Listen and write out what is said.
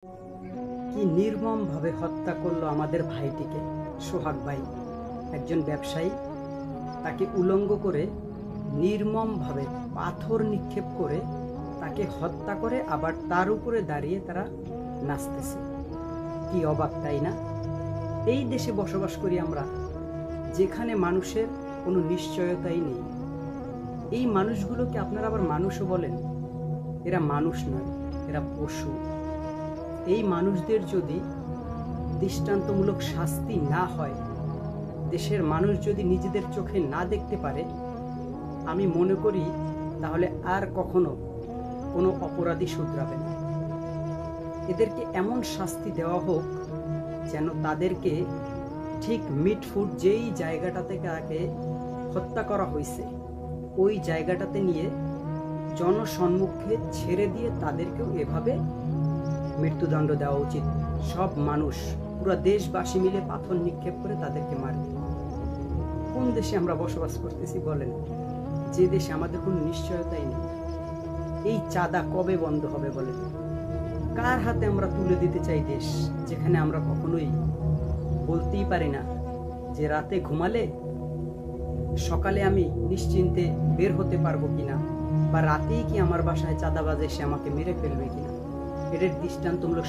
কি নির্মমভাবে হত্যা করলো আমাদের ভাইটিকে। সোহাগ ভাই একজন ব্যবসায়ী, তাকে উলঙ্গ করে নির্মমভাবে পাথর নিক্ষেপ করে তাকে হত্যা করে, আবার তার উপরে দাঁড়িয়ে তারা নাচতেছে। কি অবাক, তাই না? এই দেশে বসবাস করি আমরা, যেখানে মানুষের কোনো নিশ্চয়তাই নেই। এই মানুষগুলোকে আপনারা আবার মানুষও বলেন? এরা মানুষ নয়, এরা পশু। এই মানুষদের যদি দৃষ্টান্তমূলক শাস্তি না হয়, দেশের মানুষ যদি নিজেদের চোখে না দেখতে পারে, আমি মনে করি তাহলে আর কখনো কোনো অপরাধী শুধরাবে না। এদেরকে এমন শাস্তি দেওয়া হোক যেন তাদেরকে ঠিক মিটফুট যেই জায়গাটা থেকে তাকে হত্যা করা হয়েছে ওই জায়গাটাতে নিয়ে জনসম্মুখে ছেড়ে দিয়ে তাদেরকেও এভাবে মৃত্যুদণ্ড দেওয়া উচিত। সব মানুষ, পুরো দেশবাসী মিলে পাথর নিক্ষেপ করে তাদেরকে মারবে। কোন দেশে আমরা বসবাস করতেছি বলেন, যে দেশে আমাদের কোনো নিশ্চয়তাই নেই? এই চাঁদা কবে বন্ধ হবে বলেন? কার হাতে আমরা তুলে দিতে চাই দেশ, যেখানে আমরা কখনোই বলতেই পারি না যে রাতে ঘুমালে সকালে আমি নিশ্চিন্তে বের হতে পারবো কিনা, বা রাতেই কি আমার বাসায় চাঁদাবাজ এসে আমাকে মেরে ফেলবে কিনা। এটার দৃষ্টান্তমূলক